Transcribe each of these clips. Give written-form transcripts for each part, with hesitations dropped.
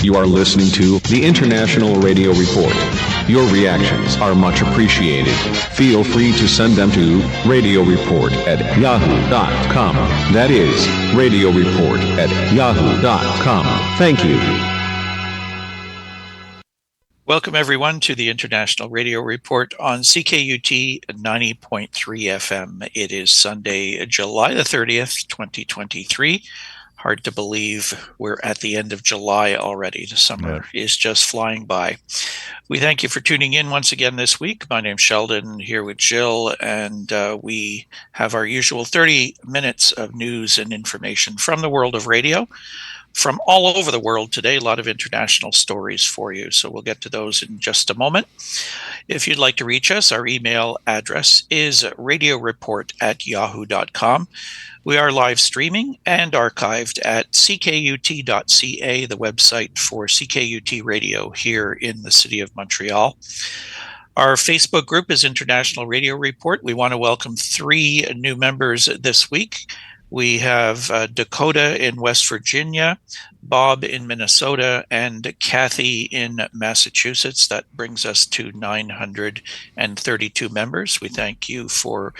You are listening to the International Radio Report. Your reactions are much appreciated. Feel free to send them to radioreport@yahoo.com. That is, radioreport@yahoo.com. Thank you. Welcome, everyone, to the International Radio Report on CKUT 90.3 FM. It is Sunday, July the 30th, 2023. Hard to believe we're at the end of July already. The summer is just flying by. We thank you for tuning in once again this week. My name's Sheldon, here with Jill, and we have our usual 30 minutes of news and information from the world of radio. From all over the world today, a lot of international stories for you, so we'll get to those in just a moment. If you'd like to reach us, our email address is radioreport@yahoo.com. We are live streaming and archived at ckut.ca, the website for CKUT Radio here in the city of Montreal. Our Facebook group is International Radio Report. We want to welcome 3 new members this week. We have Dakota in West Virginia, Bob in Minnesota, and Kathy in Massachusetts. That brings us to 932 members. We thank you for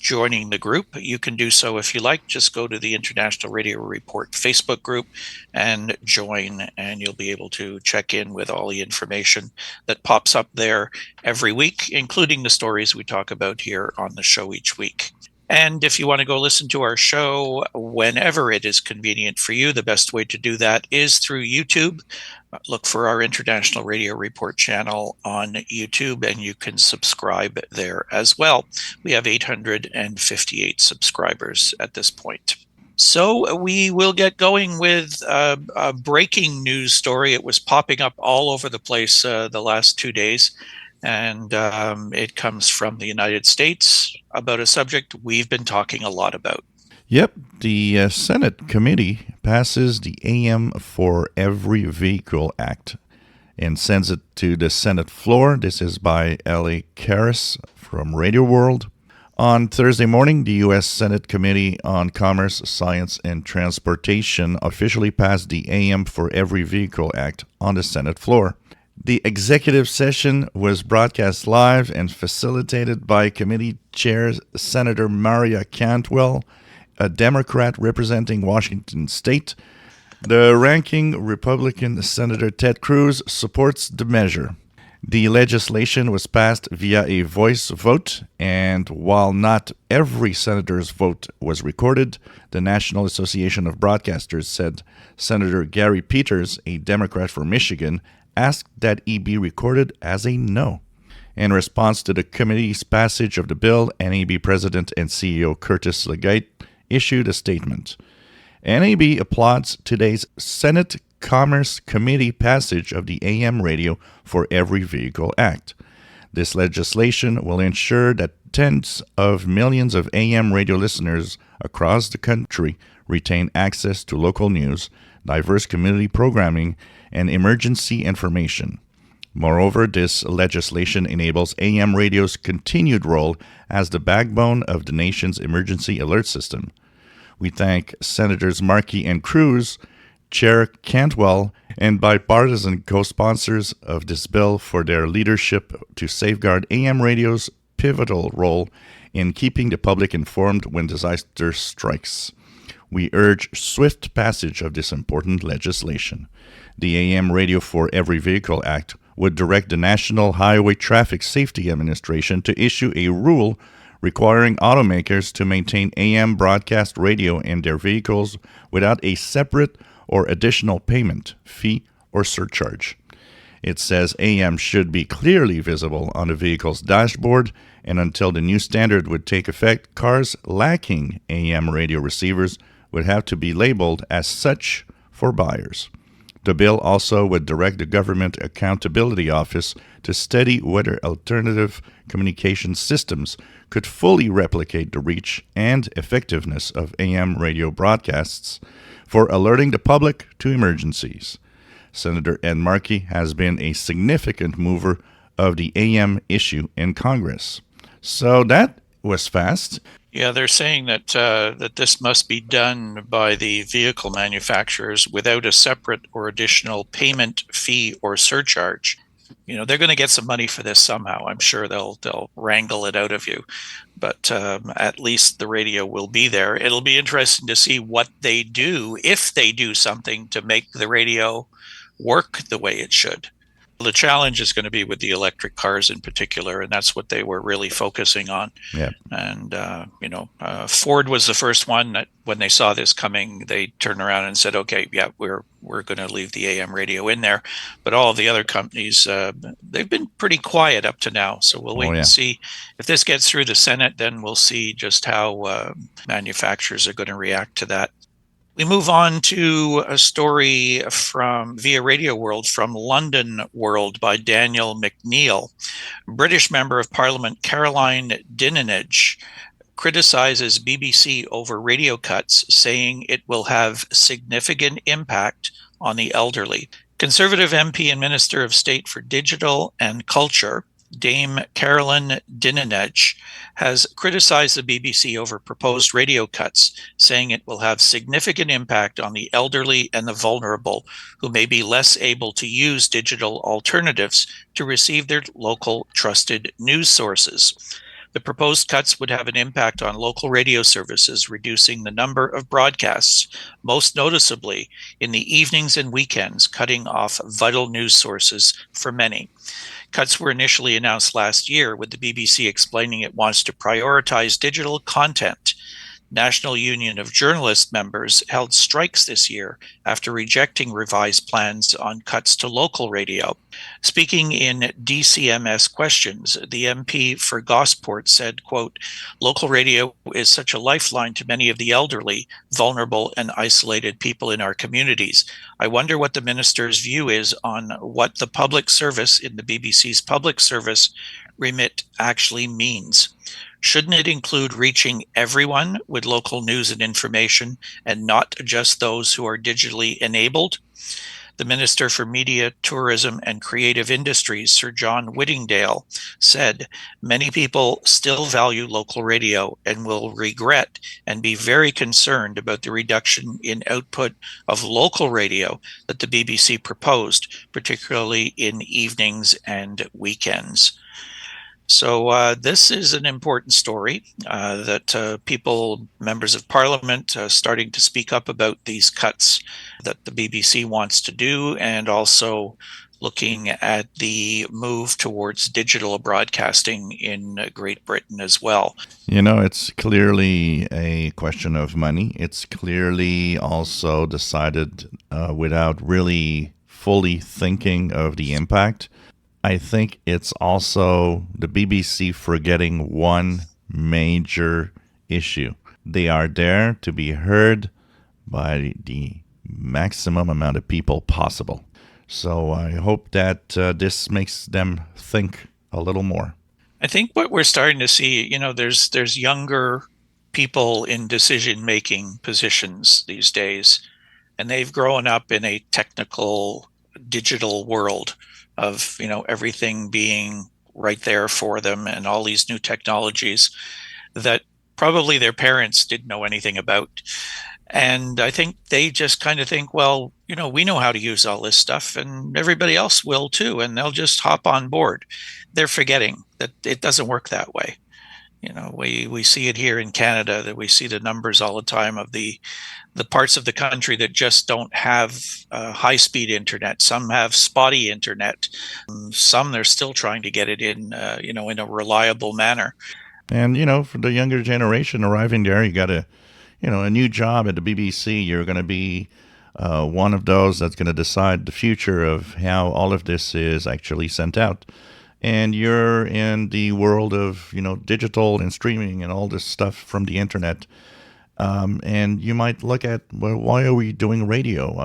joining the group. You can do so if you like. Just go to the International Radio Report Facebook group and join, and you'll be able to check in with all the information that pops up there every week, including the stories we talk about here on the show each week. And if you want to go listen to our show whenever it is convenient for you, the best way to do that is through YouTube. Look for our International Radio Report channel on YouTube, and you can subscribe there as well. We have 858 subscribers at this point. So we will get going with a breaking news story. It was popping up all over the place the last 2 days. And it comes from the United States about a subject we've been talking a lot about. Yep, the Senate committee passes the AM for Every Vehicle Act and sends it to the Senate floor. This is by L.A. Karras from Radio World. On Thursday morning, the U.S. Senate Committee on Commerce, Science, and Transportation officially passed the AM for Every Vehicle Act on the Senate floor. The executive session was broadcast live and facilitated by committee chair Senator Maria Cantwell, a Democrat representing Washington State. The ranking Republican Senator Ted Cruz supports the measure. The legislation was passed via a voice vote, and while not every senator's vote was recorded, the National Association of Broadcasters said Senator Gary Peters, a Democrat from Michigan, asked that he be recorded as a no. In response to the committee's passage of the bill, NAB President and CEO Curtis Legate issued a statement. NAB applauds today's Senate Commerce Committee passage of the AM Radio for Every Vehicle Act. This legislation will ensure that tens of millions of AM radio listeners across the country retain access to local news, diverse community programming, and emergency information. Moreover, this legislation enables AM radio's continued role as the backbone of the nation's emergency alert system. We thank Senators Markey and Cruz, Chair Cantwell, and bipartisan co-sponsors of this bill for their leadership to safeguard AM radio's pivotal role in keeping the public informed when disaster strikes. We urge swift passage of this important legislation. The AM Radio for Every Vehicle Act would direct the National Highway Traffic Safety Administration to issue a rule requiring automakers to maintain AM broadcast radio in their vehicles without a separate or additional payment, fee, or surcharge. It says AM should be clearly visible on the vehicle's dashboard, and until the new standard would take effect, cars lacking AM radio receivers would have to be labeled as such for buyers. The bill also would direct the Government Accountability Office to study whether alternative communication systems could fully replicate the reach and effectiveness of AM radio broadcasts for alerting the public to emergencies. Senator Ed Markey has been a significant mover of the AM issue in Congress. So that was fast. Yeah, they're saying that this must be done by the vehicle manufacturers without a separate or additional payment fee or surcharge. They're going to get some money for this somehow. I'm sure they'll wrangle it out of you, but at least the radio will be there. It'll be interesting to see what they do, if they do something to make the radio work the way it should. The challenge is going to be with the electric cars in particular, and that's what they were really focusing on. Yeah. And Ford was the first one that, when they saw this coming, they turned around and said, "Okay, yeah, we're going to leave the AM radio in there." But all of the other companies, they've been pretty quiet up to now. So we'll wait and see if this gets through the Senate. Then we'll see just how manufacturers are going to react to that. We move on to a story from via Radio World from London World by Daniel McNeil. British Member of Parliament Caroline Dinenage criticizes BBC over radio cuts, saying it will have significant impact on the elderly. Conservative MP and Minister of State for Digital and Culture, Dame Caroline Dinenage, has criticized the BBC over proposed radio cuts, saying it will have significant impact on the elderly and the vulnerable, who may be less able to use digital alternatives to receive their local trusted news sources. The proposed cuts would have an impact on local radio services, reducing the number of broadcasts, most noticeably in the evenings and weekends, cutting off vital news sources for many. Cuts were initially announced last year, with the BBC explaining it wants to prioritize digital content. National Union of Journalists members held strikes this year after rejecting revised plans on cuts to local radio. Speaking in DCMS questions, the MP for Gosport said, quote, "Local radio is such a lifeline to many of the elderly, vulnerable, and isolated people in our communities. I wonder what the minister's view is on what the public service in the BBC's public service remit actually means. Shouldn't it include reaching everyone with local news and information, and not just those who are digitally enabled?" The Minister for Media, Tourism and Creative Industries, Sir John Whittingdale, said many people still value local radio and will regret and be very concerned about the reduction in output of local radio that the BBC proposed, particularly in evenings and weekends. So this is an important story that people, members of Parliament, starting to speak up about these cuts that the BBC wants to do, and also looking at the move towards digital broadcasting in Great Britain as well. It's clearly a question of money. It's clearly also decided without really fully thinking of the impact. I think it's also the BBC forgetting one major issue. They are there to be heard by the maximum amount of people possible. So I hope that this makes them think a little more. I think what we're starting to see, there's younger people in decision-making positions these days, and they've grown up in a technical, digital world of everything being right there for them, and all these new technologies that probably their parents didn't know anything about. And I think they just kind of think, well, we know how to use all this stuff, and everybody else will too, and they'll just hop on board. They're forgetting that it doesn't work that way. We see it here in Canada, that we see the numbers all the time of the parts of the country that just don't have high-speed internet. Some have spotty internet. Some they're still trying to get it in a reliable manner. And, for the younger generation arriving there, you got a new job at the BBC. You're going to be one of those that's going to decide the future of how all of this is actually sent out. And you're in the world of, digital and streaming and all this stuff from the internet. And you might look at, well, why are we doing radio?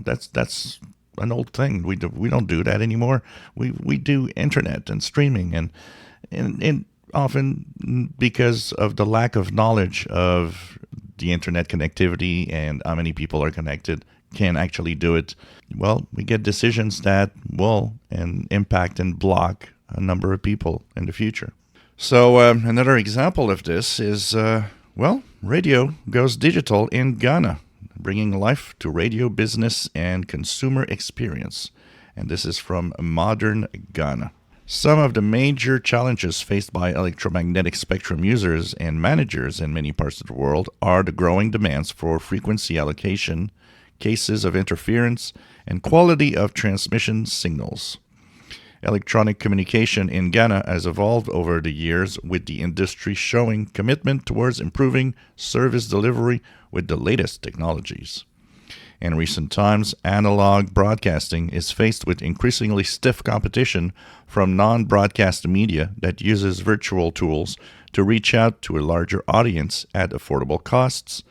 That's an old thing. We don't do that anymore. We do internet and streaming, and often because of the lack of knowledge of the internet connectivity and how many people are connected can actually do it. Well, we get decisions that will impact and block a number of people in the future. So another example of this is, radio goes digital in Ghana, bringing life to radio business and consumer experience. And this is from Modern Ghana. Some of the major challenges faced by electromagnetic spectrum users and managers in many parts of the world are the growing demands for frequency allocation, cases of interference, and quality of transmission signals. Electronic communication in Ghana has evolved over the years, with the industry showing commitment towards improving service delivery with the latest technologies. In recent times, analog broadcasting is faced with increasingly stiff competition from non-broadcast media that uses virtual tools to reach out to a larger audience at affordable costs,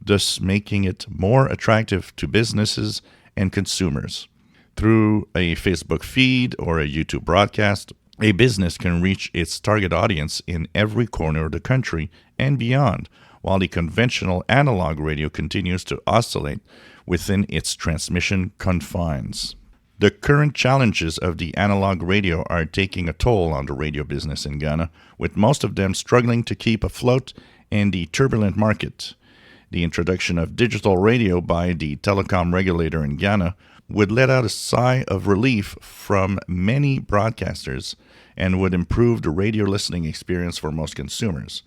thus making it more attractive to businesses and consumers. Through a Facebook feed or a YouTube broadcast, a business can reach its target audience in every corner of the country and beyond, while the conventional analog radio continues to oscillate within its transmission confines. The current challenges of the analog radio are taking a toll on the radio business in Ghana, with most of them struggling to keep afloat in the turbulent market. The introduction of digital radio by the telecom regulator in Ghana would let out a sigh of relief from many broadcasters and would improve the radio listening experience for most consumers.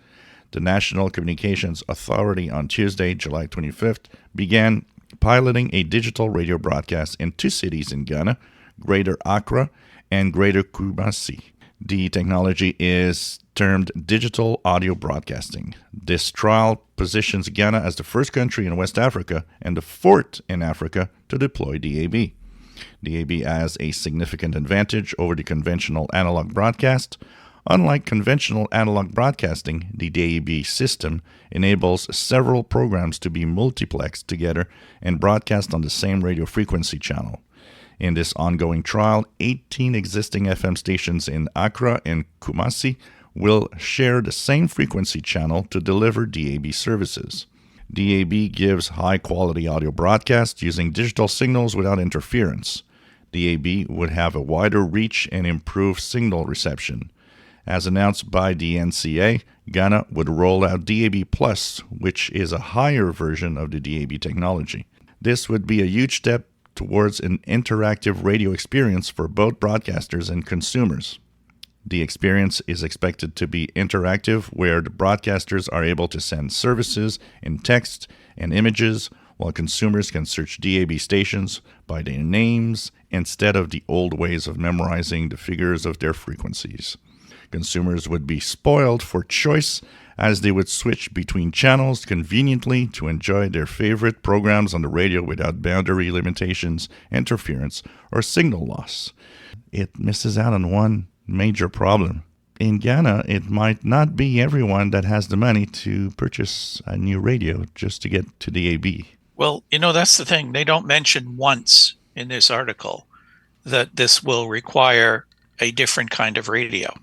The National Communications Authority on Tuesday, July 25th, began piloting a digital radio broadcast in two cities in Ghana, Greater Accra and Greater Kumasi. The technology is termed digital audio broadcasting. This trial positions Ghana as the first country in West Africa and the fourth in Africa to deploy DAB. DAB has a significant advantage over the conventional analog broadcast. Unlike conventional analog broadcasting, the DAB system enables several programs to be multiplexed together and broadcast on the same radio frequency channel. In this ongoing trial, 18 existing FM stations in Accra and Kumasi will share the same frequency channel to deliver DAB services. DAB gives high-quality audio broadcast using digital signals without interference. DAB would have a wider reach and improved signal reception. As announced by the NCA, Ghana would roll out DAB+, which is a higher version of the DAB technology. This would be a huge step towards an interactive radio experience for both broadcasters and consumers. The experience is expected to be interactive, where the broadcasters are able to send services in text and images, while consumers can search DAB stations by their names instead of the old ways of memorizing the figures of their frequencies. Consumers would be spoiled for choice, as they would switch between channels conveniently to enjoy their favorite programs on the radio without boundary limitations, interference, or signal loss. It misses out on one major problem. In Ghana, it might not be everyone that has the money to purchase a new radio just to get to DAB. Well, that's the thing. They don't mention once in this article that this will require a different kind of radio.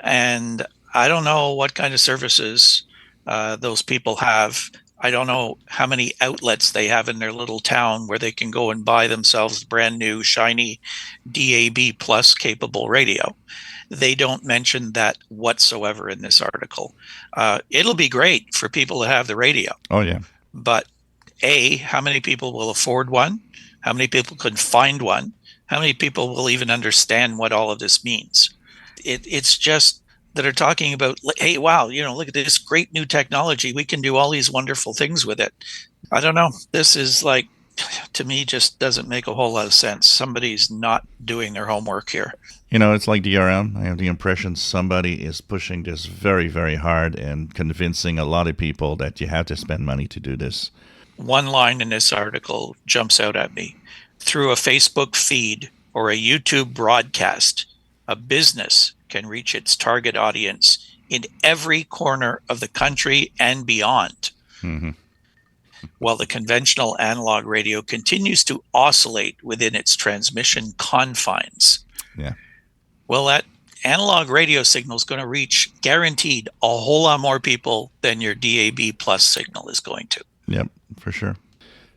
And I don't know what kind of services those people have. I don't know how many outlets they have in their little town where they can go and buy themselves brand new, shiny DAB plus capable radio. They don't mention that whatsoever in this article. It'll be great for people to have the radio. Oh, yeah. But A, how many people will afford one? How many people could find one? How many people will even understand what all of this means? It's just that are talking about, hey, wow, look at this great new technology. We can do all these wonderful things with it. I don't know. This is to me, just doesn't make a whole lot of sense. Somebody's not doing their homework here. It's like DRM. I have the impression somebody is pushing this very, very hard and convincing a lot of people that you have to spend money to do this. One line in this article jumps out at me. Through a Facebook feed or a YouTube broadcast, a business can reach its target audience in every corner of the country and beyond. Mm-hmm. While the conventional analog radio continues to oscillate within its transmission confines. Yeah. Well, that analog radio signal is going to reach, guaranteed, a whole lot more people than your DAB plus signal is going to. Yep, for sure.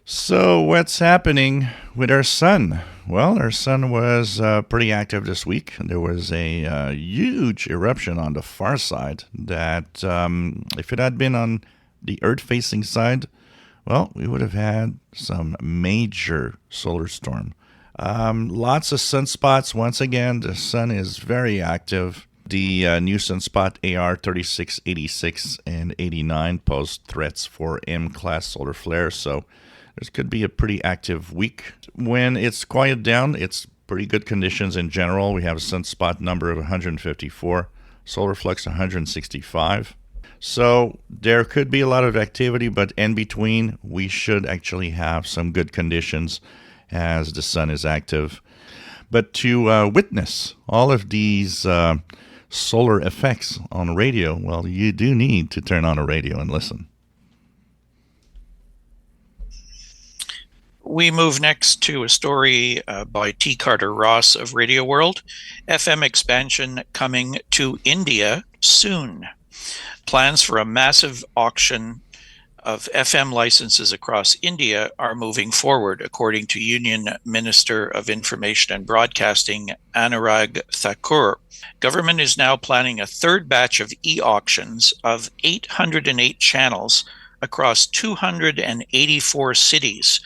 So, what's happening with our sun? Well, our sun was pretty active this week. There was a huge eruption on the far side that, if it had been on the Earth facing side, well, we would have had some major solar storm. Lots of sunspots. Once again, the sun is very active. The new sunspot AR 3686 and 89 pose threats for M-class solar flares, so this could be a pretty active week. When it's quiet down, it's pretty good conditions in general. We have a sunspot number of 154, solar flux 165. So there could be a lot of activity, but in between, we should actually have some good conditions as the sun is active. But to witness all of these solar effects on radio, well, you do need to turn on a radio and listen. We move next to a story by T. Carter Ross of Radio World. FM expansion coming to India soon. Plans for a massive auction of FM licenses across India are moving forward, according to Union Minister of Information and Broadcasting Anurag Thakur. Government is now planning a third batch of e-auctions of 808 channels across 284 cities,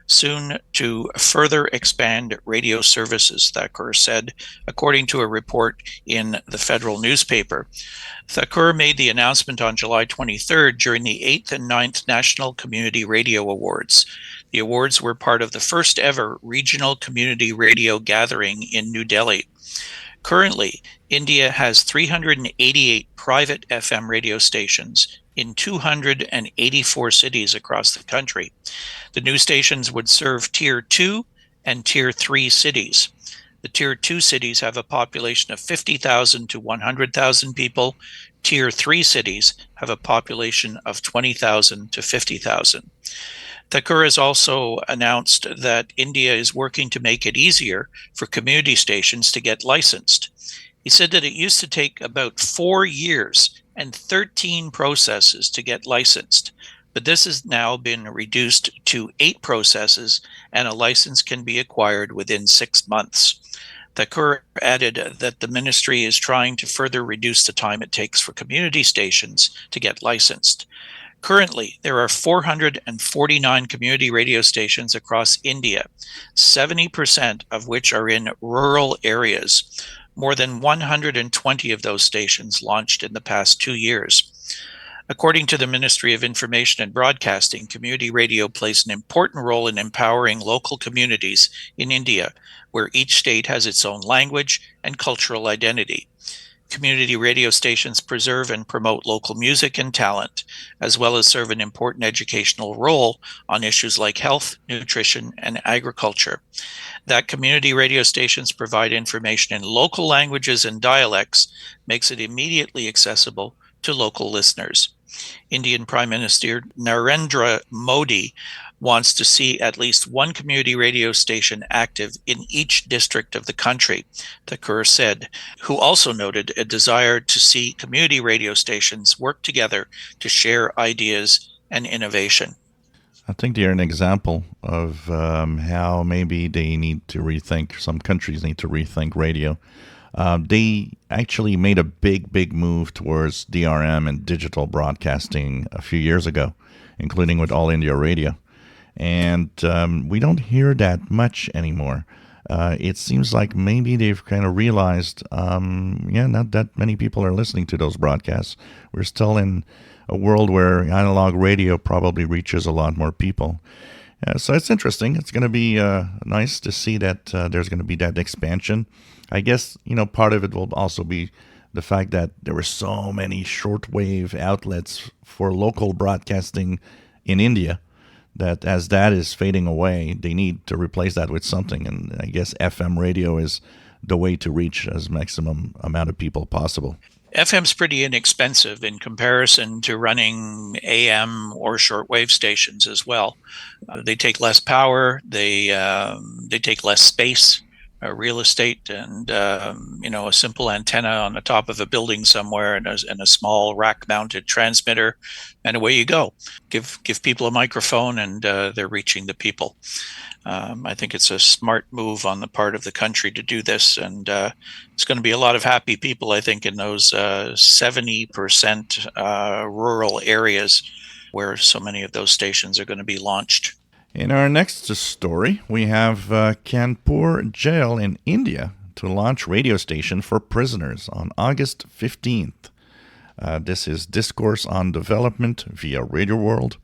soon to further expand radio services, Thakur said, according to a report in the federal newspaper. Thakur made the announcement on July 23rd during the 8th and 9th National Community Radio Awards. The awards were part of the first ever regional community radio gathering in New Delhi. Currently, India has 388 private FM radio stations in 284 cities across the country. The new stations would serve Tier 2 and Tier 3 cities. The Tier 2 cities have a population of 50,000 to 100,000 people. Tier 3 cities have a population of 20,000 to 50,000. Thakur has also announced that India is working to make it easier for community stations to get licensed. He said that it used to take about 4 years and 13 processes to get licensed, but this has now been reduced to 8 processes, and a license can be acquired within 6 months. Thakur added that the ministry is trying to further reduce the time it takes for community stations to get licensed. Currently, there are 449 community radio stations across India, 70% of which are in rural areas. More than 120 of those stations launched in the past 2 years. According to the Ministry of Information and Broadcasting, community radio plays an important role in empowering local communities in India, where each state has its own language and cultural identity. Community radio stations preserve and promote local music and talent, as well as serve an important educational role on issues like health, nutrition, and agriculture. That community radio stations provide information in local languages and dialects makes it immediately accessible to local listeners. Indian Prime Minister Narendra Modi wants to see at least one community radio station active in each district of the country, Thakur said, who also noted a desire to see community radio stations work together to share ideas and innovation. I think they're an example of how maybe they need to rethink, some countries need to rethink radio. They actually made a big move towards DRM and digital broadcasting a few years ago, including with All India Radio. And we don't hear that much anymore. It seems like maybe they've kind of realized, not that many people are listening to those broadcasts. We're still in a world where analog radio probably reaches a lot more people. So it's interesting. It's going to be nice to see that there's going to be that expansion. I guess, part of it will also be the fact that there were so many shortwave outlets for local broadcasting in India that as that is fading away, they need to replace that with something. And I guess FM radio is the way to reach as maximum amount of people possible. FM's pretty inexpensive in comparison to running AM or shortwave stations as well. They take less power, they take less space real estate and a simple antenna on the top of a building somewhere and a small rack-mounted transmitter, and away you go. Give people a microphone, and they're reaching the people. I think it's a smart move on the part of the country to do this, and it's going to be a lot of happy people, I think, in those 70% rural areas where so many of those stations are going to be launched. In our next story, we have Kanpur Jail in India to launch radio station for prisoners on August 15th. This is Discourse on Development via Radio World.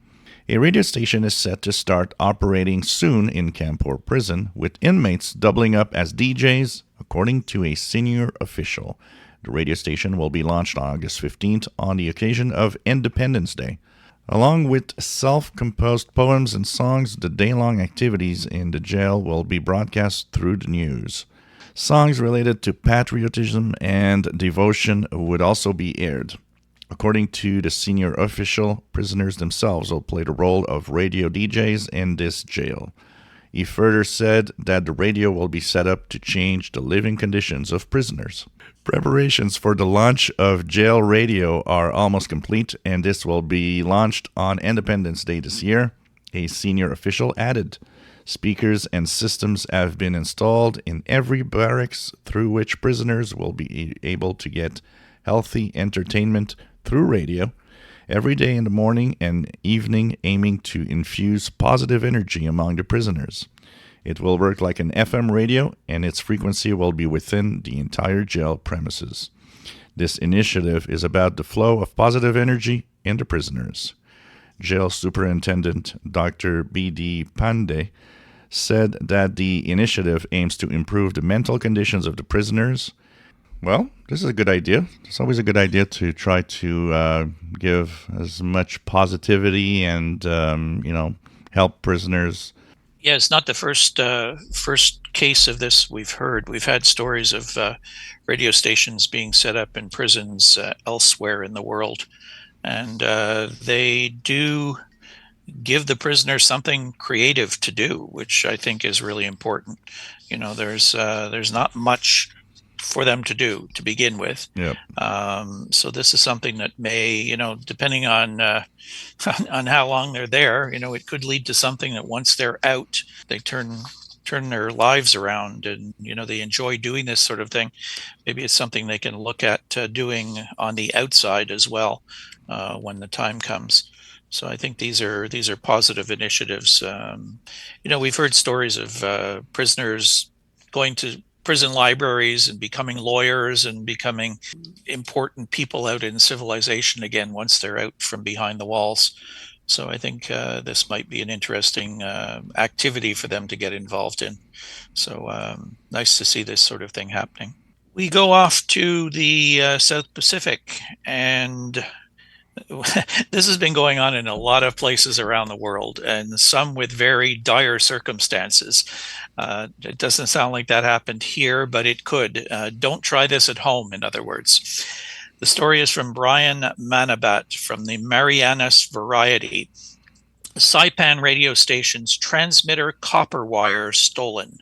A radio station is set to start operating soon in Kanpur prison, with inmates doubling up as DJs, according to a senior official. The radio station will be launched on August 15th on the occasion of Independence Day. Along with self-composed poems and songs, the day-long activities in the jail will be broadcast through the news. Songs related to patriotism and devotion would also be aired. According to the senior official, prisoners themselves will play the role of radio DJs in this jail. He further said that the radio will be set up to change the living conditions of prisoners. Preparations for the launch of jail radio are almost complete, and this will be launched on Independence Day this year, a senior official added. Speakers and systems have been installed in every barracks through which prisoners will be able to get healthy entertainment through radio every day in the morning and evening, aiming to infuse positive energy among the prisoners. It will work like an FM radio, and its frequency will be within the entire jail premises. This initiative is about the flow of positive energy in the prisoners. Jail Superintendent Dr. B.D. Pandey said that the initiative aims to improve the mental conditions of the prisoners. Well, this is a good idea. It's always a good idea to try to give as much positivity and, help prisoners. Yeah, it's not the first case of this we've heard. We've had stories of radio stations being set up in prisons elsewhere in the world, and they do give the prisoners something creative to do, which I think is really important. There's not much for them to do to begin with. Yep. So this is something that may, depending on how long they're there, it could lead to something that once they're out, they turn their lives around, and they enjoy doing this sort of thing. Maybe it's something they can look at doing on the outside as well when the time comes. So I think these are positive initiatives. We've heard stories of prisoners going to prison libraries and becoming lawyers and becoming important people out in civilization again once they're out from behind the walls. So I think this might be an interesting activity for them to get involved in. So nice to see this sort of thing happening. We go off to the South Pacific, and this has been going on in a lot of places around the world, and some with very dire circumstances. It doesn't sound like that happened here, but it could. Don't try this at home, in other words. The story is from Brian Manabat from the Marianas Variety. Saipan radio station's transmitter copper wire stolen.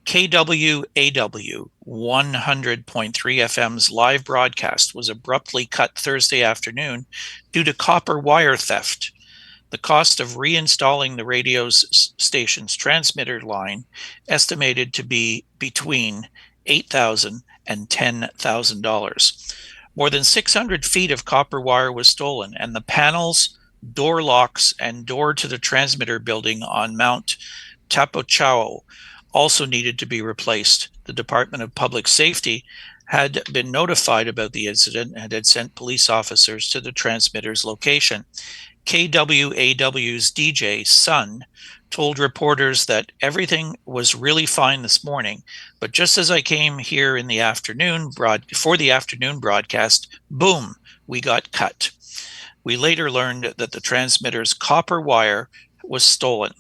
KWAW 100.3 FM's live broadcast was abruptly cut Thursday afternoon due to copper wire theft. The cost of reinstalling the radio station's transmitter line estimated to be between $8,000 and $10,000. More than 600 feet of copper wire was stolen, and the panels, door locks, and door to the transmitter building on Mount Tapochao also needed to be replaced. The Department of Public Safety had been notified about the incident and had sent police officers to the transmitter's location. KWAW's DJ, Sun, told reporters that everything was really fine this morning, but just as I came here in the afternoon for the afternoon broadcast, boom, we got cut. We later learned that the transmitter's copper wire was stolen.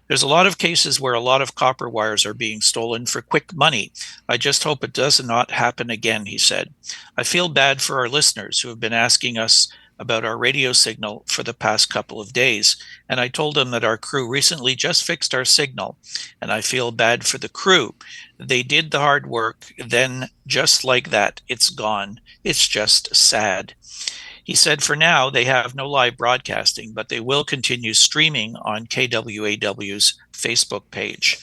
There's a lot of cases where a lot of copper wires are being stolen for quick money. I just hope it does not happen again, he said. I feel bad for our listeners who have been asking us about our radio signal for the past couple of days. And I told them that our crew recently just fixed our signal, and I feel bad for the crew. They did the hard work, then just like that, it's gone. It's just sad. He said for now they have no live broadcasting, but they will continue streaming on KWAW's Facebook page.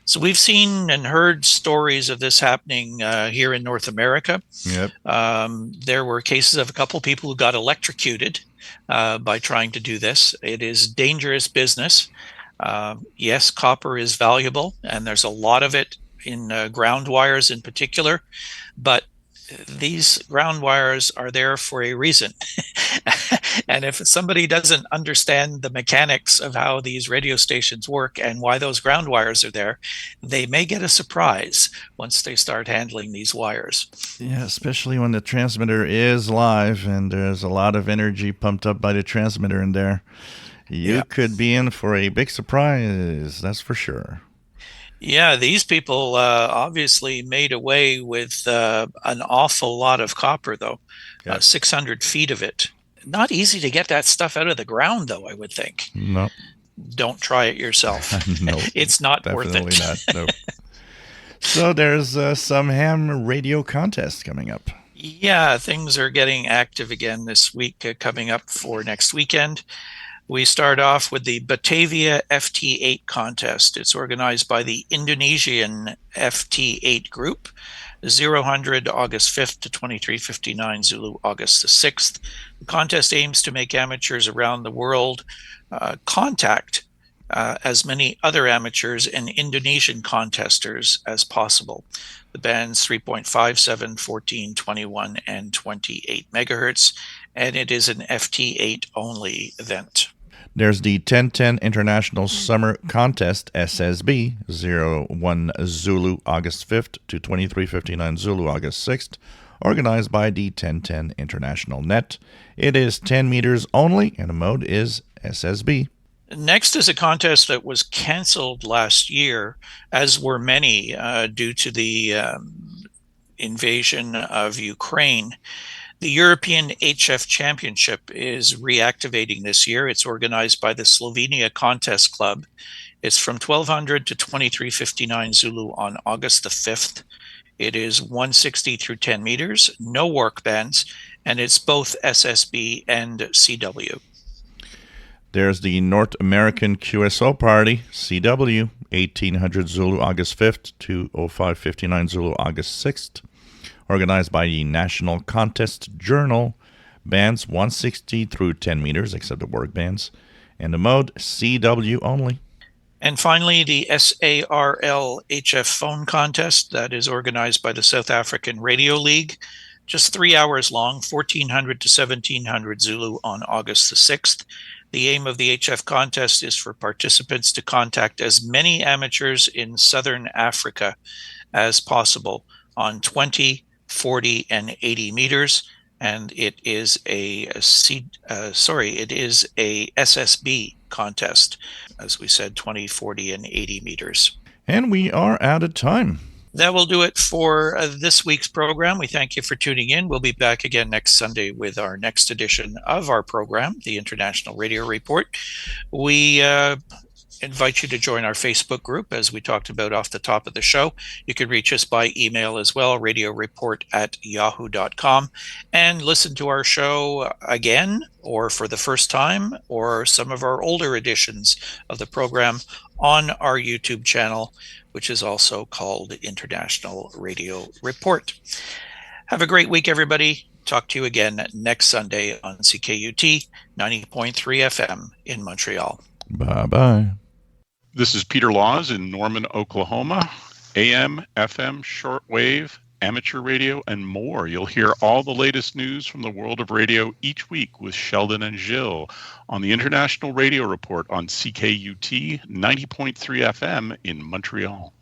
So we've seen and heard stories of this happening here in North America. Yep. There were cases of a couple of people who got electrocuted by trying to do this. It is dangerous business. Yes, copper is valuable, and there's a lot of it in ground wires in particular, but these ground wires are there for a reason. And if somebody doesn't understand the mechanics of how these radio stations work and why those ground wires are there, they may get a surprise once they start handling these wires. Yeah, especially when the transmitter is live and there's a lot of energy pumped up by the transmitter in there. You could be in for a big surprise, that's for sure. Yeah, these people obviously made away with an awful lot of copper, though. 600 feet of it. Not easy to get that stuff out of the ground, though, I would think. No. Don't try it yourself. No. It's not worth it. Definitely not. No. So there's some ham radio contest coming up. Yeah, things are getting active again this week, coming up for next weekend. We start off with the Batavia FT8 contest. It's organized by the Indonesian FT8 group, 000 August 5th to 2359 Zulu August the 6th. The contest aims to make amateurs around the world contact as many other amateurs and Indonesian contesters as possible. The band's 3.57, 14, 21, and 28 megahertz, and it is an FT8 only event. There's the 1010 International Summer Contest, SSB, 01 Zulu August 5th to 2359 Zulu August 6th, organized by the 1010 International Net. It is 10 meters only, and the mode is SSB. Next is a contest that was canceled last year, as were many due to the invasion of Ukraine. The European HF Championship is reactivating this year. It's organized by the Slovenia Contest Club. It's from 1200 to 2359 Zulu on August the 5th. It is 160 through 10 meters, no work bands, and it's both SSB and CW. There's the North American QSO Party, CW, 1800 Zulu August 5th to 0559 Zulu August 6th. Organized by the National Contest Journal, bands 160 through 10 meters, except the work bands, and the mode CW only. And finally, the SARL HF phone contest that is organized by the South African Radio League, just 3 hours long, 1400 to 1700 Zulu on August the 6th. The aim of the HF contest is for participants to contact as many amateurs in Southern Africa as possible on 20, 40, and 80 meters, and it is a SSB contest, as we said, 20, 40, and 80 meters. And we are out of time. That will do it for this week's program. We thank you for tuning in. We'll be back again next Sunday with our next edition of our program, the International Radio Report. We invite you to join our Facebook group, as we talked about off the top of the show. You can reach us by email as well, radioreport@yahoo.com, and listen to our show again, or for the first time, or some of our older editions of the program on our YouTube channel, which is also called International Radio Report. Have a great week, everybody. Talk to you again next Sunday on CKUT 90.3 FM in Montreal. Bye-bye. This is Peter Laws in Norman, Oklahoma. AM, FM, shortwave, amateur radio, and more. You'll hear all the latest news from the world of radio each week with Sheldon and Jill on the International Radio Report on CKUT 90.3 FM in Montreal.